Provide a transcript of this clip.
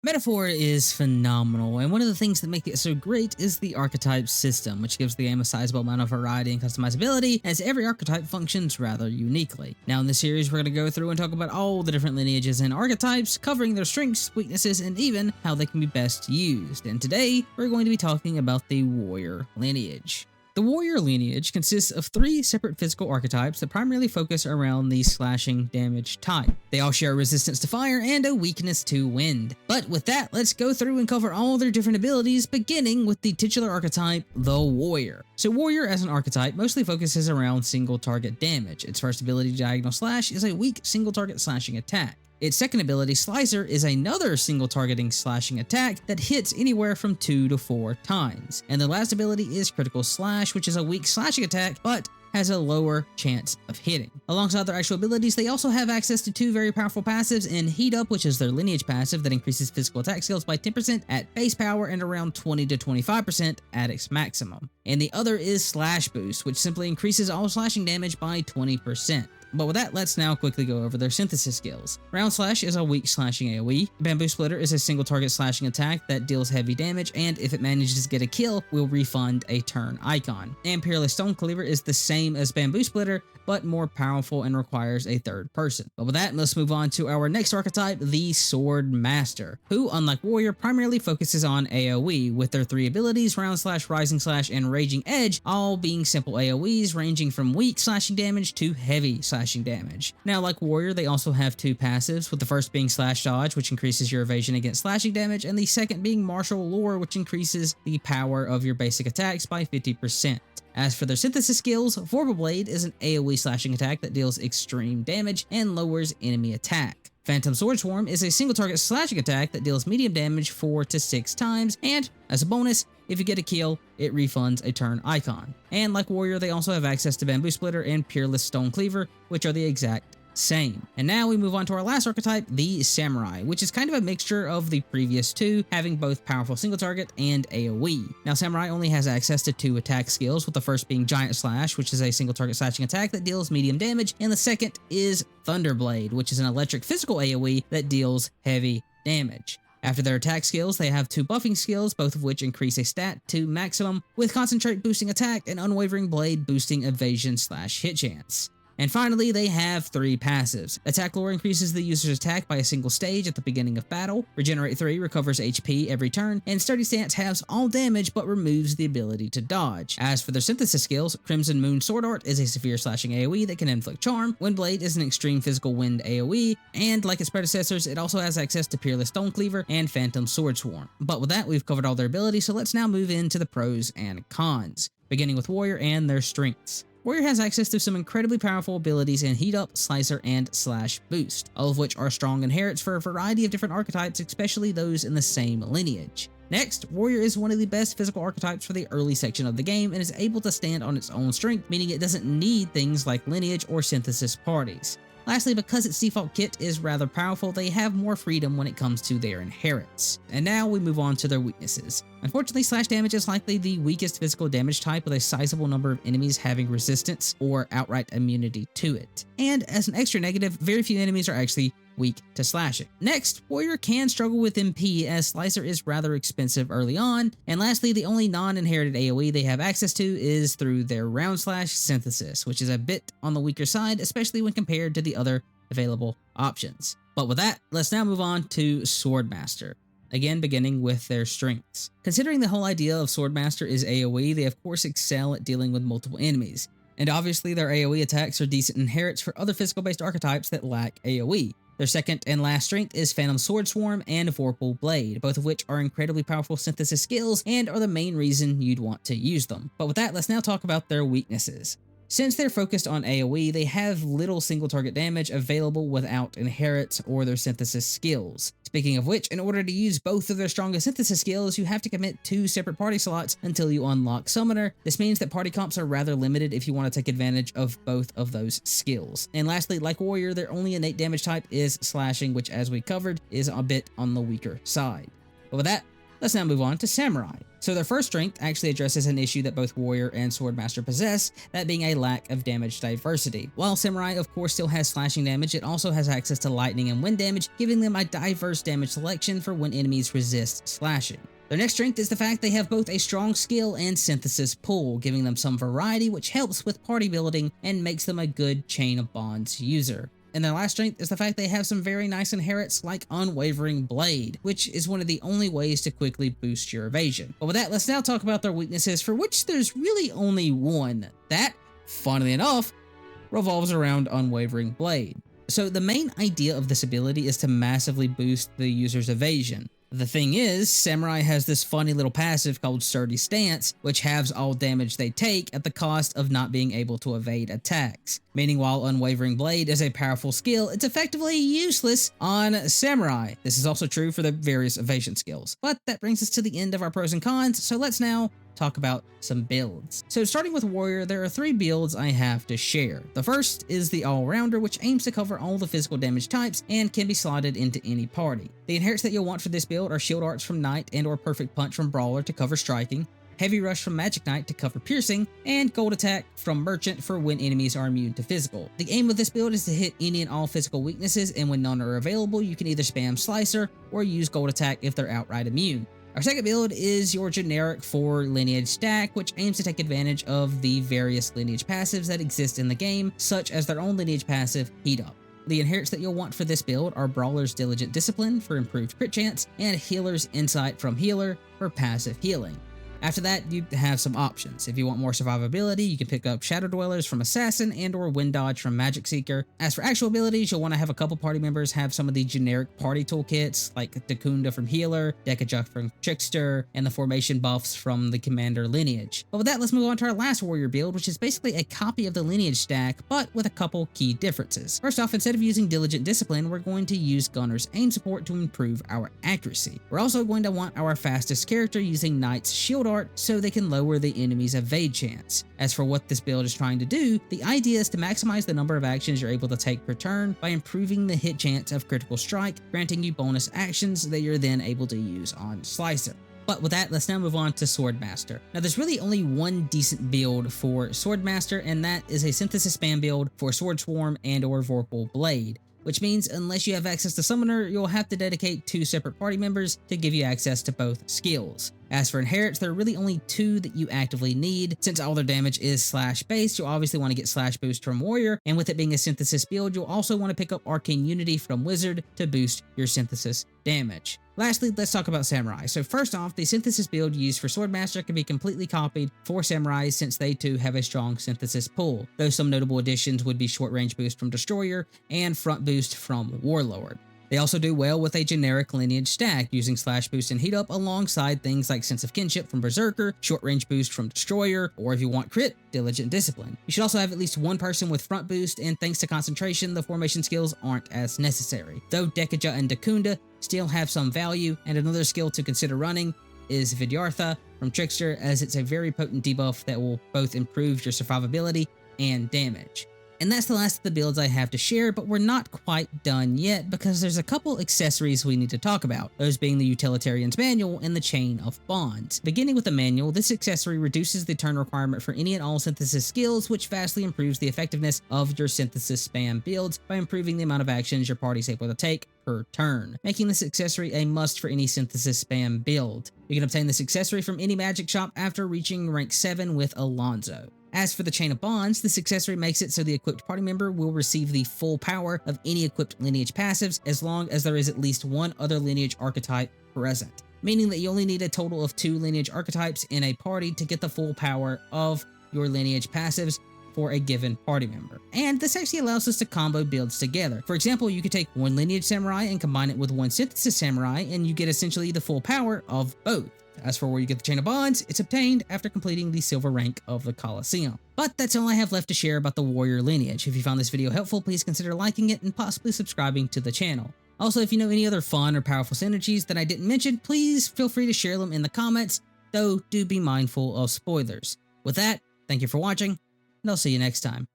Metaphor is phenomenal, and one of the things that make it so great is the archetype system, which gives the game a sizable amount of variety and customizability, as every archetype functions rather uniquely. Now in this series, we're going to go through and talk about all the different lineages and archetypes, covering their strengths, weaknesses, and even how they can be best used. And today, we're going to be talking about the warrior lineage. The warrior lineage consists of 3 separate physical archetypes that primarily focus around the slashing damage type. They all share a resistance to fire and a weakness to wind. But with that, let's go through and cover all their different abilities, beginning with the titular archetype, the warrior. So warrior as an archetype mostly focuses around single target damage. Its first ability, diagonal slash, is a weak single target slashing attack. Its second ability, Slicer, is another single targeting slashing attack that hits anywhere from 2 to 4 times. And the last ability is Critical Slash, which is a weak slashing attack, but has a lower chance of hitting. Alongside their actual abilities, they also have access to 2 very powerful passives in Heat Up, which is their lineage passive that increases physical attack skills by 10% at base power and around 20 to 25% at its maximum. And the other is Slash Boost, which simply increases all slashing damage by 20%. But with that, let's now quickly go over their synthesis skills. Round Slash is a weak slashing AoE. Bamboo Splitter is a single target slashing attack that deals heavy damage, and if it manages to get a kill, will refund a turn icon. And Peerless Stone Cleaver is the same as Bamboo Splitter, but more powerful and requires a third person. But with that, let's move on to our next archetype, the Sword Master, who, unlike Warrior, primarily focuses on AoE, with their 3 abilities, Round Slash, Rising Slash, and Raging Edge, all being simple AoEs ranging from weak slashing damage to heavy slashing damage. Now, like Warrior, they also have 2 passives, with the first being Slash Dodge, which increases your evasion against slashing damage, and the second being Martial Lure, which increases the power of your basic attacks by 50%. As for their synthesis skills, Vorpal Blade is an AoE slashing attack that deals extreme damage and lowers enemy attack. Phantom Sword Swarm is a single target slashing attack that deals medium damage 4 to 6 times, and as a bonus, if you get a kill, it refunds a turn icon. And like Warrior, they also have access to Bamboo Splitter and Peerless Stone Cleaver, which are the exact same. And now we move on to our last archetype, the Samurai, which is kind of a mixture of the previous 2, having both powerful single target and AoE. Now, Samurai only has access to 2 attack skills, with the first being Giant Slash, which is a single target slashing attack that deals medium damage, and the second is Thunderblade, which is an electric physical AoE that deals heavy damage. After their attack skills, they have 2 buffing skills, both of which increase a stat to maximum, with Concentrate boosting attack and Unwavering Blade boosting evasion/hit chance. And finally, they have 3 passives. Attack Lore increases the user's attack by a single stage at the beginning of battle. Regenerate 3 recovers HP every turn, and Sturdy Stance halves all damage but removes the ability to dodge. As for their synthesis skills, Crimson Moon Sword Art is a severe slashing AoE that can inflict charm, Windblade is an extreme physical wind AoE, and like its predecessors, it also has access to Peerless Stone Cleaver and Phantom Sword Swarm. But with that, we've covered all their abilities, so let's now move into the pros and cons, beginning with Warrior and their strengths. Warrior has access to some incredibly powerful abilities in Heat Up, Slicer, and Slash Boost, all of which are strong inherits for a variety of different archetypes, especially those in the same lineage. Next, Warrior is one of the best physical archetypes for the early section of the game and is able to stand on its own strength, meaning it doesn't need things like Lineage or Synthesis parties. Lastly, because its default kit is rather powerful, they have more freedom when it comes to their inherits. And now we move on to their weaknesses. Unfortunately, slash damage is likely the weakest physical damage type, with a sizable number of enemies having resistance or outright immunity to it. And as an extra negative, very few enemies are actually weak to slashing. Next, Warrior can struggle with MP, as Slicer is rather expensive early on. And lastly, the only non-inherited AoE they have access to is through their Round Slash Synthesis, which is a bit on the weaker side, especially when compared to the other available options. But with that, let's now move on to Swordmaster. Again, beginning with their strengths. Considering the whole idea of Swordmaster is AoE, they of course excel at dealing with multiple enemies. And obviously their AoE attacks are decent inherits for other physical-based archetypes that lack AoE. Their second and last strength is Phantom Sword Swarm and Vorpal Blade, both of which are incredibly powerful synthesis skills and are the main reason you'd want to use them. But with that, let's now talk about their weaknesses. Since they're focused on AoE, they have little single target damage available without inherits or their synthesis skills. Speaking of which, in order to use both of their strongest synthesis skills, you have to commit 2 separate party slots until you unlock Summoner. This means that party comps are rather limited if you want to take advantage of both of those skills. And lastly, like Warrior, their only innate damage type is Slashing, which as we covered, is a bit on the weaker side. But with that, let's now move on to Samurai. So their first strength actually addresses an issue that both Warrior and Swordmaster possess, that being a lack of damage diversity. While Samurai of course still has slashing damage, it also has access to lightning and wind damage, giving them a diverse damage selection for when enemies resist slashing. Their next strength is the fact they have both a strong skill and synthesis pool, giving them some variety which helps with party building and makes them a good Chain of Bonds user. And their last strength is the fact they have some very nice inherits like Unwavering Blade, which is one of the only ways to quickly boost your evasion. But with that, let's now talk about their weaknesses, for which there's really only one. That, funnily enough, revolves around Unwavering Blade. So the main idea of this ability is to massively boost the user's evasion. The thing is, Samurai has this funny little passive called Sturdy Stance, which halves all damage they take at the cost of not being able to evade attacks. Meaning while Unwavering Blade is a powerful skill, it's effectively useless on Samurai. This is also true for the various evasion skills. But that brings us to the end of our pros and cons, so let's now talk about some builds. So starting with Warrior, there are 3 builds I have to share. The first is the All-Rounder, which aims to cover all the physical damage types and can be slotted into any party. The inherits that you'll want for this build are Shield Arts from Knight and or Perfect Punch from Brawler to cover striking, Heavy Rush from Magic Knight to cover piercing, and Gold Attack from Merchant for when enemies are immune to physical. The aim of this build is to hit any and all physical weaknesses, and when none are available, you can either spam Slicer or use Gold Attack if they're outright immune. Our second build is your generic 4 Lineage stack, which aims to take advantage of the various Lineage passives that exist in the game, such as their own Lineage passive, Heat Up. The inherits that you'll want for this build are Brawler's Diligent Discipline for improved crit chance, and Healer's Insight from Healer for passive healing. After that, you have some options. If you want more survivability, you can pick up Shadow Dwellers from Assassin and or Wind Dodge from Magic Seeker. As for actual abilities, you'll want to have a couple party members have some of the generic party toolkits like Dakunda from Healer, Dekajak from Trickster, and the formation buffs from the Commander Lineage. But with that, let's move on to our last Warrior build, which is basically a copy of the Lineage stack, but with a couple key differences. First off, instead of using Diligent Discipline, we're going to use Gunner's Aim Support to improve our accuracy. We're also going to want our fastest character using Knight's Shield Art so they can lower the enemy's evade chance. As for what this build is trying to do, the idea is to maximize the number of actions you're able to take per turn by improving the hit chance of critical strike, granting you bonus actions that you're then able to use on Slicer. But with that, let's now move on to Swordmaster. Now there's really only one decent build for Swordmaster, and that is a Synthesis Spam build for Sword Swarm and or Vorpal Blade. Which means unless you have access to Summoner, you'll have to dedicate 2 separate party members to give you access to both skills. As for inherits, there are really only 2 that you actively need. Since all their damage is slash based, you'll obviously want to get slash boost from Warrior, and with it being a synthesis build, you'll also want to pick up Arcane Unity from Wizard to boost your synthesis damage. Lastly, let's talk about Samurai. So first off, the synthesis build used for Swordmaster can be completely copied for Samurai since they too have a strong synthesis pool, though some notable additions would be short range boost from Destroyer and front boost from Warlord. They also do well with a generic Lineage stack, using Slash Boost and Heat Up alongside things like Sense of Kinship from Berserker, Short Range Boost from Destroyer, or if you want crit, Diligent Discipline. You should also have at least one person with Front Boost, and thanks to Concentration, the formation skills aren't as necessary. Though Dekaja and Dakunda still have some value, and another skill to consider running is Vidyartha from Trickster, as it's a very potent debuff that will both improve your survivability and damage. And that's the last of the builds I have to share, but we're not quite done yet because there's a couple accessories we need to talk about, those being the Utilitarian's Manual and the Chain of Bonds. Beginning with the Manual, this accessory reduces the turn requirement for any and all synthesis skills, which vastly improves the effectiveness of your synthesis spam builds by improving the amount of actions your party's able to take per turn, making this accessory a must for any synthesis spam build. You can obtain this accessory from any magic shop after reaching rank 7 with Alonzo. As for the Chain of Bonds, this accessory makes it so the equipped party member will receive the full power of any equipped Lineage passives as long as there is at least one other Lineage archetype present, meaning that you only need a total of 2 Lineage archetypes in a party to get the full power of your Lineage passives for a given party member. And this actually allows us to combo builds together. For example, you could take one Lineage Samurai and combine it with one Synthesis Samurai, and you get essentially the full power of both. As for where you get the Chain of Bonds, it's obtained after completing the silver rank of the Colosseum. But that's all I have left to share about the Warrior Lineage. If you found this video helpful, please consider liking it and possibly subscribing to the channel. Also, if you know any other fun or powerful synergies that I didn't mention, please feel free to share them in the comments, though do be mindful of spoilers. With that, thank you for watching, and I'll see you next time.